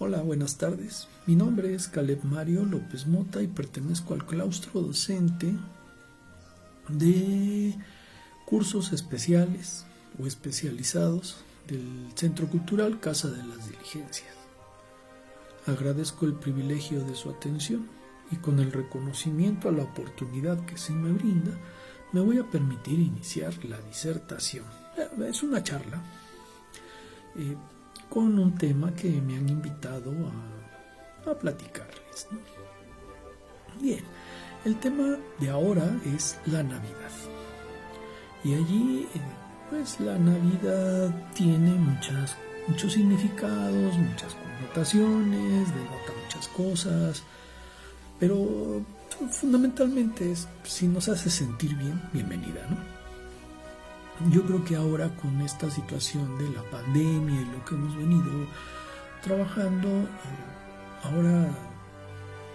Hola, buenas tardes. Mi nombre es Caleb Mario López Mota y pertenezco al claustro docente de cursos especiales o especializados del Centro Cultural Casa de las Diligencias. Agradezco el privilegio de su atención y con el reconocimiento a la oportunidad que se me brinda, me voy a permitir iniciar la disertación. Es una charla con un tema que me han invitado a platicarles, ¿no? Bien, el tema de ahora es la Navidad. Y allí, pues la Navidad tiene muchos significados, muchas connotaciones, denota muchas cosas, pero fundamentalmente es si nos hace sentir bien, bienvenida, ¿no? Yo creo que ahora con esta situación de la pandemia y lo que hemos venido trabajando, ahora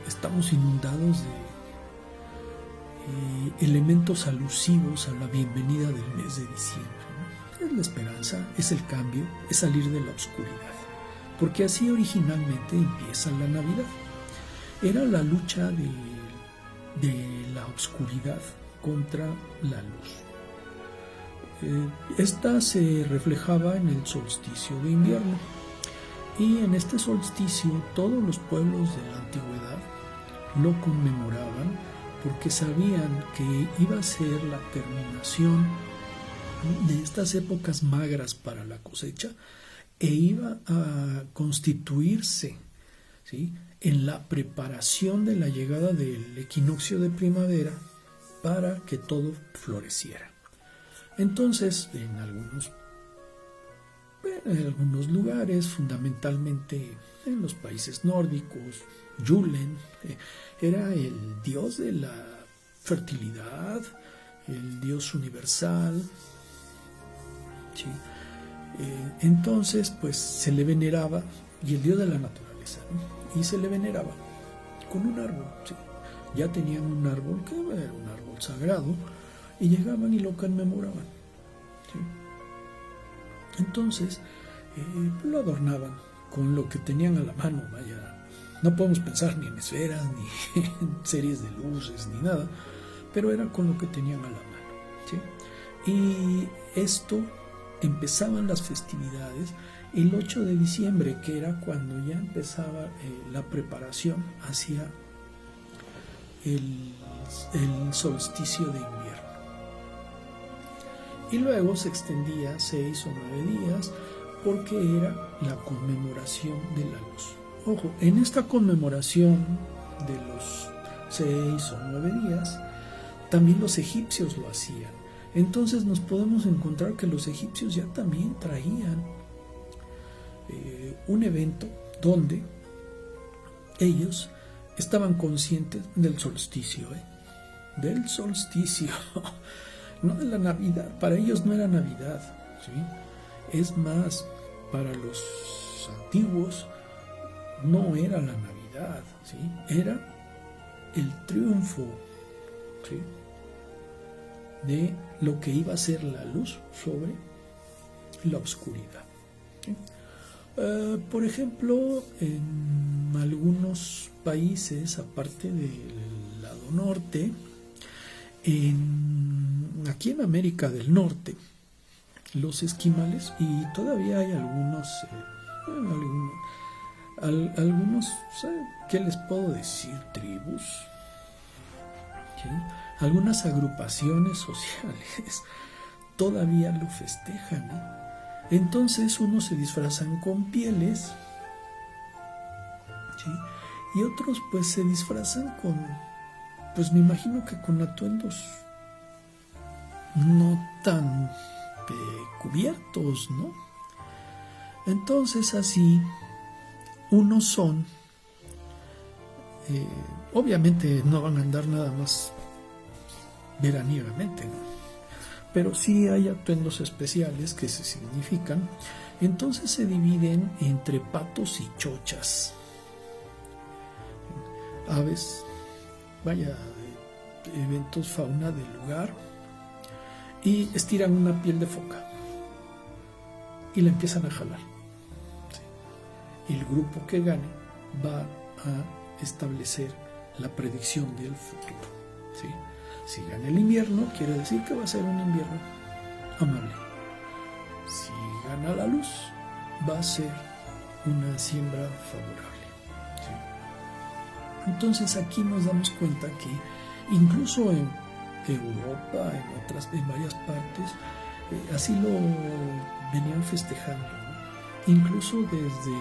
estamos inundados de elementos alusivos a la bienvenida del mes de diciembre, ¿no? Es la esperanza, es el cambio, es salir de la oscuridad, porque así originalmente empieza la Navidad. Era la lucha de la oscuridad contra la luz. Esta se reflejaba en el solsticio de invierno, y en este solsticio todos los pueblos de la antigüedad lo conmemoraban porque sabían que iba a ser la terminación de estas épocas magras para la cosecha e iba a constituirse, ¿sí?, en la preparación de la llegada del equinoccio de primavera para que todo floreciera. Entonces, en algunos lugares, fundamentalmente en los países nórdicos, Julen era el dios de la fertilidad, el dios universal, ¿sí? Entonces, pues se le veneraba, y el dios de la naturaleza, ¿no? Y se le veneraba con un árbol, ¿sí? Ya tenían un árbol que era un árbol sagrado, y llegaban y lo conmemoraban, ¿sí? Entonces lo adornaban con lo que tenían a la mano. Vaya, no podemos pensar ni en esferas, ni en series de luces, ni nada, pero era con lo que tenían a la mano, ¿sí? Y esto, empezaban las festividades el 8 de diciembre, que era cuando ya empezaba la preparación hacia el solsticio de invierno. Y luego se extendía 6 o 9 días porque era la conmemoración de la luz. Ojo, en esta conmemoración de los 6 o 9 días, también los egipcios lo hacían. Entonces nos podemos encontrar que los egipcios ya también traían un evento donde ellos estaban conscientes del solsticio, del solsticio. No de la Navidad. Para ellos no era Navidad, ¿sí? Es más, para los antiguos no era la Navidad, ¿sí? Era el triunfo, ¿sí?, de lo que iba a ser la luz sobre la oscuridad, ¿sí? Por ejemplo, en algunos países, aparte del lado norte, aquí en América del Norte, los esquimales, y todavía hay algunos, ¿qué les puedo decir? Tribus, ¿sí? Algunas agrupaciones sociales todavía lo festejan, Entonces unos se disfrazan con pieles, ¿sí?, y otros pues se disfrazan pues me imagino que con atuendos no tan cubiertos, ¿no? Entonces así, unos son, obviamente no van a andar nada más veraniegamente, ¿no?, pero sí hay atuendos especiales que se significan. Entonces se dividen entre patos y chochas, aves, vaya, eventos fauna del lugar, y estiran una piel de foca y la empiezan a jalar, ¿sí? el grupo que gane va a establecer la predicción del futuro, ¿sí? Si gana el invierno, quiere decir que va a ser un invierno amable. Si gana la luz, va a ser una siembra favorable, ¿sí? Entonces aquí nos damos cuenta que incluso en Europa, en varias partes, así lo venían festejando, ¿no? Incluso desde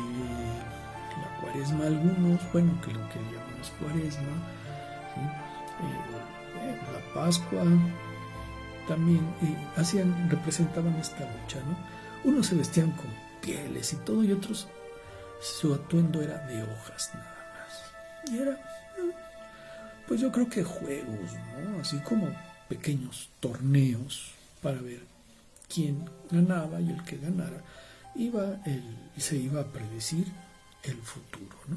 la cuaresma algunos, bueno, que lo que llamamos cuaresma, ¿sí? La Pascua también representaban esta lucha, ¿no? Unos se vestían con pieles y todo, y otros su atuendo era de hojas nada más. Y era, pues yo creo que juegos, ¿no? Así como pequeños torneos para ver quién ganaba, y el que ganara se iba a predecir el futuro, ¿no?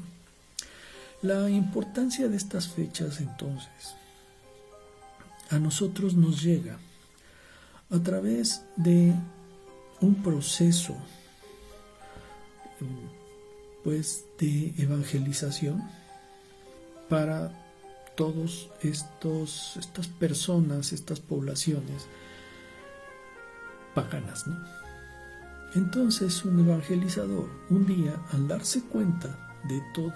La importancia de estas fechas, entonces, a nosotros nos llega a través de un proceso, pues, de evangelización para todos estas personas, estas poblaciones paganas, ¿no? Entonces un evangelizador, un día, al darse cuenta de toda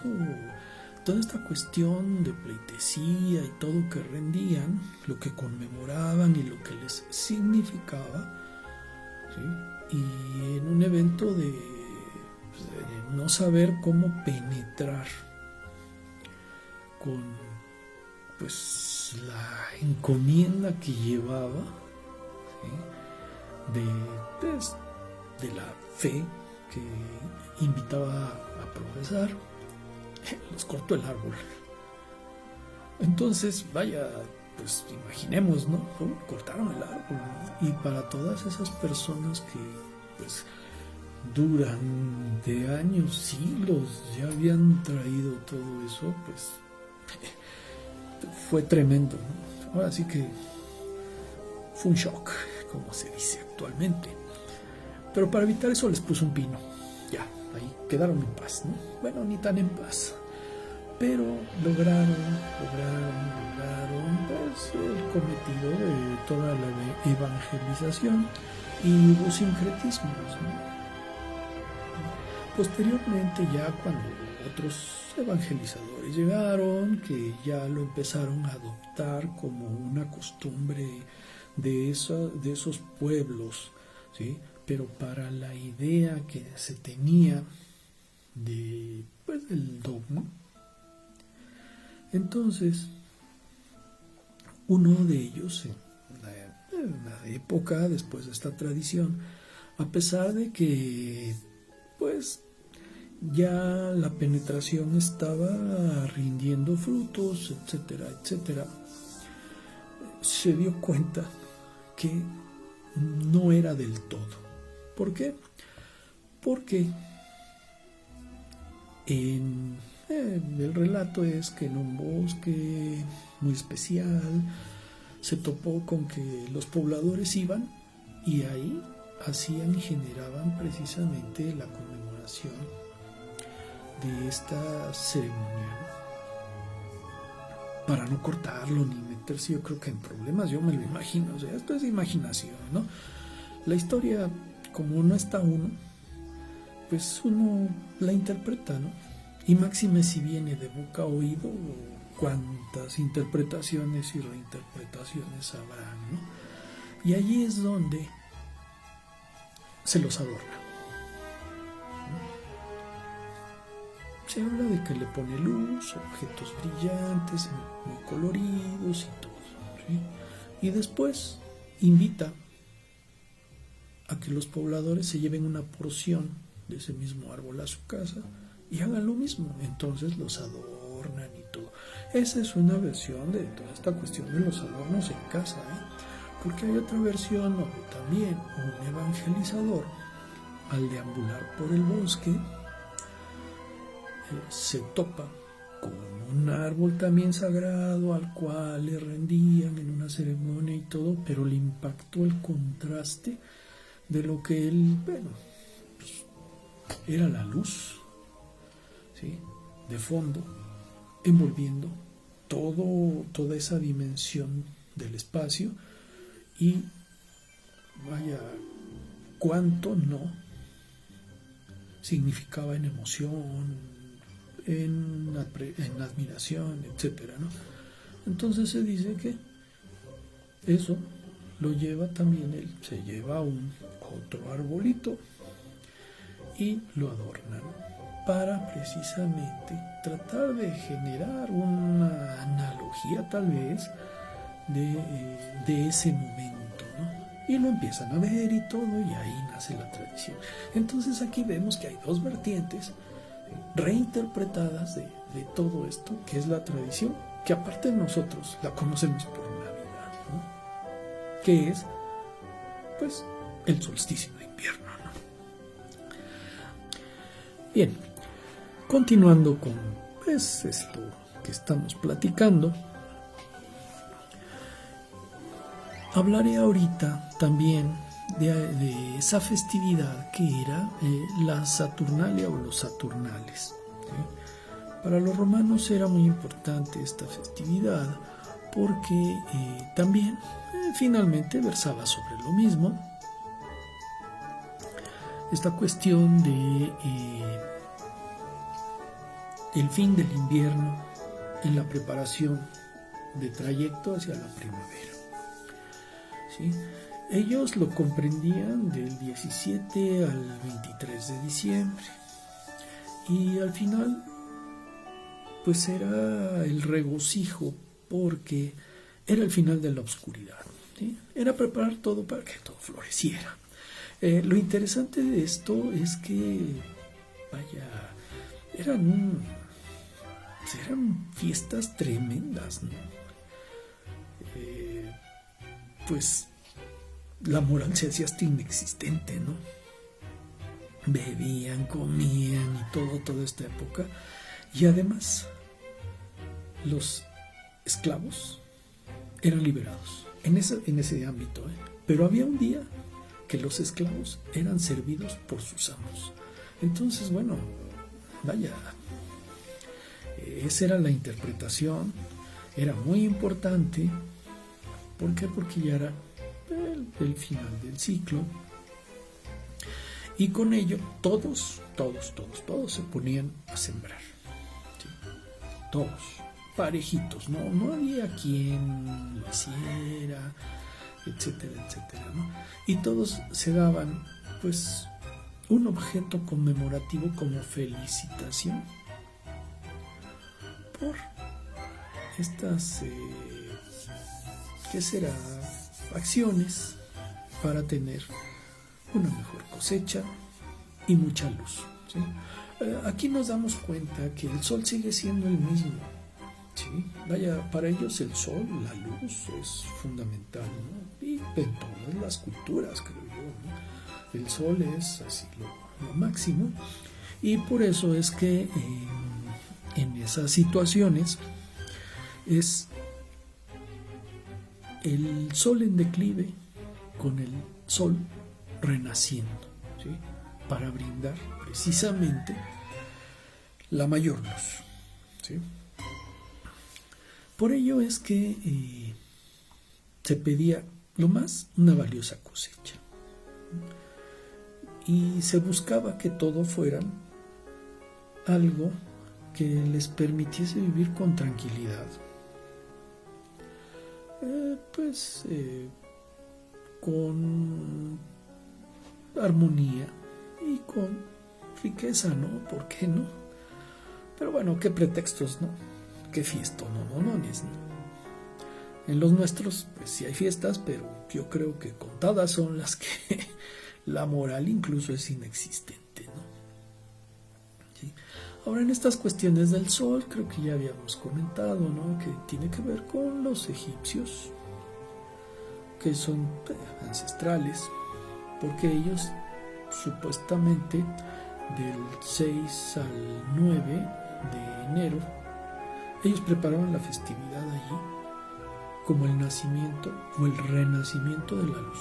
esta cuestión de pleitesía y todo que rendían, lo que conmemoraban y lo que les significaba, ¿sí? Y en un evento de no saber cómo penetrar con, pues, la encomienda que llevaba, ¿sí? de la fe que invitaba a profesar, les cortó el árbol. Entonces, vaya, pues imaginemos, ¿no? Cortaron el árbol, ¿no? Y para todas esas personas que, pues, durante años, siglos, ya habían traído todo eso, pues, fue tremendo, ¿no? Ahora sí que fue un shock, como se dice actualmente. Pero para evitar eso les puso un pino. Ya, ahí quedaron en paz, ¿no? Bueno, ni tan en paz. Pero lograron pues, el cometido de toda la evangelización, y hubo sincretismos, ¿no? Posteriormente, ya cuando otros evangelizadores llegaron, que ya lo empezaron a adoptar como una costumbre de esos pueblos, ¿sí? Pero para la idea que se tenía pues, del dogma, entonces uno de ellos, en la época después de esta tradición, a pesar de que, pues, ya la penetración estaba rindiendo frutos, etcétera, etcétera, se dio cuenta que no era del todo. ¿Por qué? Porque el relato es que en un bosque muy especial se topó con que los pobladores iban y ahí hacían y generaban precisamente la conmemoración de esta ceremonia, ¿no? Para no cortarlo ni meterse, yo creo que en problemas, yo me lo imagino, o sea, esto es imaginación, ¿no? La historia, como no está uno, pues uno la interpreta, ¿no? Y máxime si viene de boca a oído, cuántas interpretaciones y reinterpretaciones habrán, ¿no? Y allí es donde se los adorna, ¿no? Se habla de que le pone luz, objetos brillantes, muy coloridos y todo, ¿sí? Y después invita a que los pobladores se lleven una porción de ese mismo árbol a su casa y hagan lo mismo. Entonces los adornan y todo. Esa es una versión de toda esta cuestión de los adornos en casa, ¿eh? Porque hay otra versión donde también un evangelizador, al deambular por el bosque, se topa con un árbol también sagrado al cual le rendían en una ceremonia y todo, pero le impactó el contraste de lo que él, bueno, pues, era la luz ¿sí?, de fondo, envolviendo toda esa dimensión del espacio. Y vaya, cuánto no significaba en emoción, en admiración, etcétera, ¿no? Entonces se dice que eso lo lleva también él, se lleva otro arbolito y lo adornan para precisamente tratar de generar una analogía tal vez de ese momento, ¿no? Y lo empiezan a ver y todo, y ahí nace la tradición. Entonces aquí vemos que hay dos vertientes reinterpretadas de todo esto, que es la tradición, que aparte de nosotros la conocemos por Navidad, ¿no?, que es pues el solsticio de invierno, ¿no? Bien, continuando con pues esto que estamos platicando, hablaré ahorita también de esa festividad que era la Saturnalia o los Saturnales, ¿sí? Para los romanos era muy importante esta festividad porque también finalmente versaba sobre lo mismo, esta cuestión de el fin del invierno en la preparación de trayecto hacia la primavera, ¿sí? Ellos lo comprendían del 17 al 23 de diciembre y al final pues era el regocijo porque era el final de la oscuridad, ¿sí? Era preparar todo para que todo floreciera. Lo interesante de esto es que vaya, eran fiestas tremendas, ¿no? Pues la moral se hacía hasta inexistente, ¿no? Bebían, comían y toda esta época. Y además, los esclavos eran liberados en ese ámbito, ¿eh? Pero había un día que los esclavos eran servidos por sus amos. Entonces, bueno, vaya, esa era la interpretación, era muy importante. ¿Por qué? Porque ya era el final del ciclo y con ello todos se ponían a sembrar, ¿sí? Todos, parejitos, no había quien lo hiciera, etcétera, ¿no? Y todos se daban pues un objeto conmemorativo como felicitación por estas ¿qué será? Acciones para tener una mejor cosecha y mucha luz, ¿sí? Aquí nos damos cuenta que el sol sigue siendo el mismo, ¿sí? Vaya, para ellos el sol, la luz es fundamental, ¿no? Y en todas las culturas, creo yo, ¿no? El sol es así lo máximo, y por eso es que en esas situaciones es el sol en declive con el sol renaciendo, ¿sí? Para brindar precisamente la mayor luz, ¿sí? Por ello es que se pedía lo más una valiosa cosecha y se buscaba que todo fuera algo que les permitiese vivir con tranquilidad, con armonía y con riqueza, ¿no? ¿Por qué no? Pero bueno, qué pretextos, ¿no? Qué fiestas, no. En los nuestros, pues sí hay fiestas, pero yo creo que contadas son las que la moral incluso es inexistente, ¿no? ¿Sí? Ahora, en estas cuestiones del sol, creo que ya habíamos comentado, ¿no? Que tiene que ver con los egipcios, que son ancestrales, porque ellos supuestamente del 6 al 9 de enero, ellos preparaban la festividad allí como el nacimiento o el renacimiento de la luz.